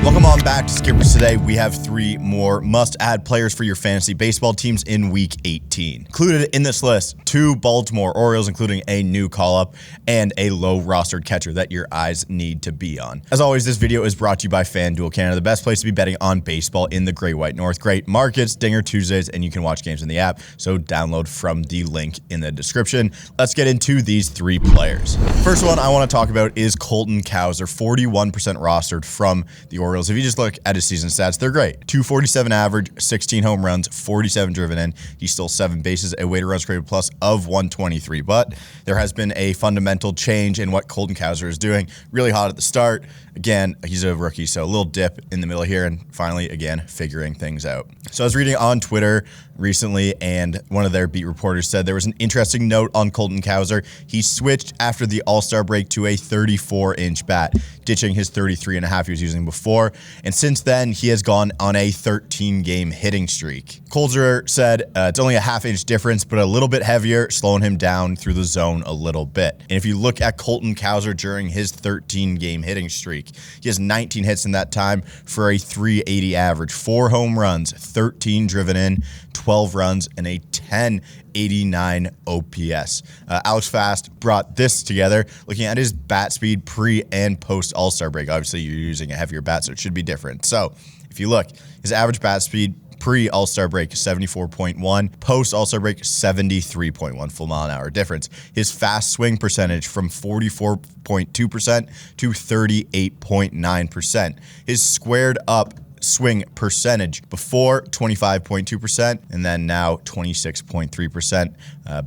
Welcome on back to Skippers. Today we have 3 more must-add players for your fantasy baseball teams in Week 18. Included in this list, 2 Baltimore Orioles, including a new call-up and a low-rostered catcher that your eyes need to be on. As always, this video is brought to you by FanDuel Canada, the best place to be betting on baseball in the Great White North. Great markets, Dinger Tuesdays, and you can watch games in the app, so download from the link in the description. Let's get into these 3 players. First one I want to talk about is Colton Cowser, 41% rostered from the Orioles. If you just look at his season stats, they're great. 247 average, 16 home runs, 47 driven in. He stole 7 bases, a weighted runs created plus of 123. But there has been a fundamental change in what Colton Cowser is doing. Really hot at the start. Again, he's a rookie, so a little dip in the middle here, and finally, again, figuring things out. So I was reading on Twitter recently, and one of their beat reporters said there was an interesting note on Colton Cowser. He switched after the All-Star break to a 34-inch bat, ditching his 33.5 he was using before, and since then, he has gone on a 13-game hitting streak. Cowser said it's only a half-inch difference, but a little bit heavier, slowing him down through the zone a little bit. And if you look at Colton Cowser during his 13-game hitting streak, he has 19 hits in that time for a 380 average, 4 home runs, 13 driven in, 12 runs, and a 1089 OPS. Alex Fast brought this together, looking at his bat speed pre and post All-Star break. Obviously, you're using a heavier bat, so it should be different. So if you look, his average bat speed pre-All-Star break, 74.1. Post-All-Star break, 73.1 full mile an hour difference. His fast swing percentage from 44.2% to 38.9%. His squared up swing percentage before 25.2% and then now 26.3%.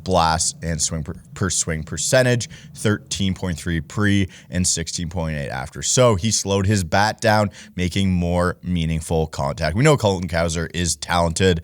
Blast and swing per swing percentage 13.3 pre and 16.8 after. So he slowed his bat down, making more meaningful contact. We know Colton Cowser is talented.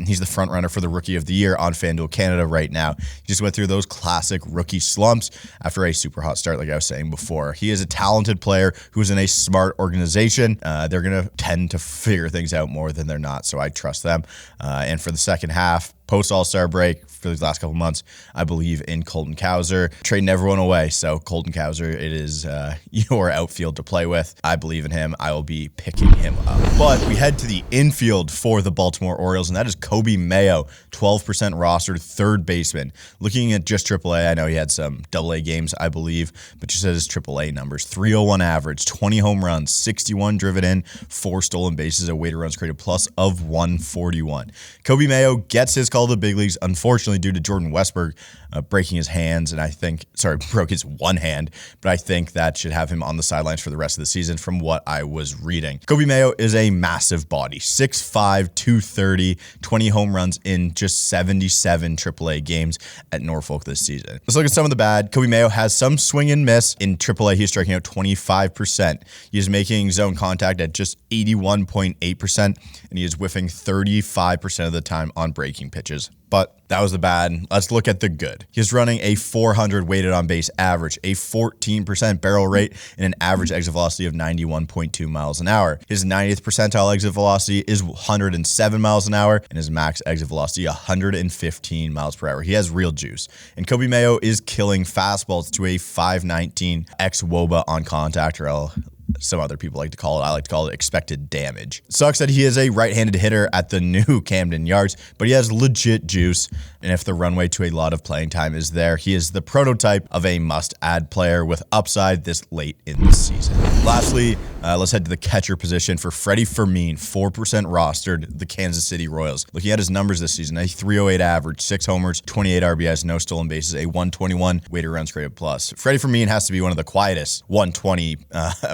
He's the front runner for the Rookie of the Year on FanDuel Canada right now. He just went through those classic rookie slumps after a super hot start, like I was saying before. He is a talented player who's in a smart organization. They're going to tend to figure things out more than they're not, so I trust them. And for the second half, post All-Star break for these last couple months, I believe in Colton Cowser. Trading everyone away, so Colton Cowser, it is your outfield to play with. I believe in him. I will be picking him up. But we head to the infield for the Baltimore Orioles, and that is Koby Mayo, 12% rostered, third baseman. Looking at just AAA, I know he had some AA games, I believe, but just at his AAA numbers, 301 average, 20 home runs, 61 driven in, 4 stolen bases, a weighted runs created plus of 141. Koby Mayo gets his call to the big leagues, unfortunately, due to Jordan Westberg breaking his hands, and broke his one hand, but I think that should have him on the sidelines for the rest of the season from what I was reading. Koby Mayo is a massive body, 6'5", 230, 20 home runs in just 77 AAA games at Norfolk this season. Let's look at some of the bad. Koby Mayo has some swing and miss. In AAA, he's striking out 25%. He is making zone contact at just 81.8%, and he is whiffing 35% of the time on breaking pitches. But that was the bad. Let's look at the good. He's running a 400 weighted on base average, a 14% barrel rate, and an average exit velocity of 91.2 miles an hour. His 90th percentile exit velocity is 107 miles an hour, and his max exit velocity 115 miles per hour. He has real juice. And Koby Mayo is killing fastballs to a 519 xWOBA on contact, or some other people like to call it. I like to call it expected damage. Sucks that he is a right-handed hitter at the new Camden Yards, but he has legit juice, and if the runway to a lot of playing time is there, he is the prototype of a must-add player with upside this late in the season. Lastly, let's head to the catcher position for Freddy Fermin, 4% rostered, the Kansas City Royals. Looking at his numbers this season, a 308 average, 6 homers, 28 RBIs, no stolen bases, a 121 weighted runs created plus. Freddy Fermin has to be one of the quietest 120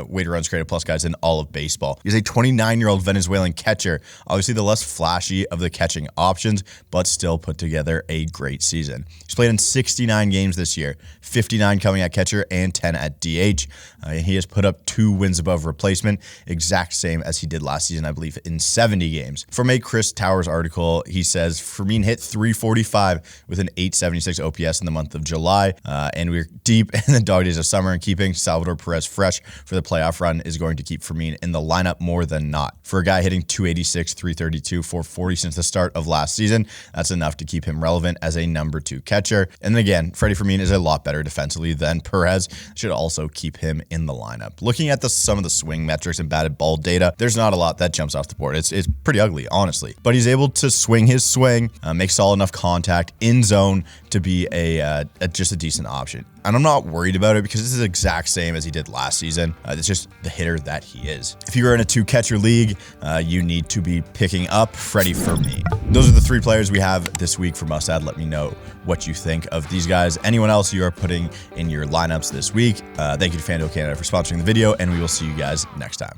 weighted runs created plus guys in all of baseball. He's a 29-year-old Venezuelan catcher, obviously the less flashy of the catching options, but still put together a great season. He's played in 69 games this year, 59 coming at catcher and 10 at DH. He has put up 2 wins above replacement, exact same as he did last season, I believe, in 70 games. From a Chris Towers article, he says, Fermin hit 345 with an 876 OPS in the month of July, and we're deep in the dog days of summer and keeping Salvador Perez fresh for the playoff playoff run is going to keep Fermin in the lineup more than not. For a guy hitting 286, 332, 440 since the start of last season, that's enough to keep him relevant as a number 2 catcher. And then again, Freddy Fermin is a lot better defensively than Perez, should also keep him in the lineup. Looking at some of the swing metrics and batted ball data, there's not a lot that jumps off the board. It's pretty ugly, honestly. But he's able to swing his swing, make solid enough contact in zone to be just a decent option. And I'm not worried about it because this is the exact same as he did last season. It's just the hitter that he is. If you are in a 2-catcher league, you need to be picking up Freddy Fermin. Those are the 3 players we have this week for Must Add. Let me know what you think of these guys. Anyone else you are putting in your lineups this week. Thank you to FanDuel Canada for sponsoring the video, and we will see you guys next time.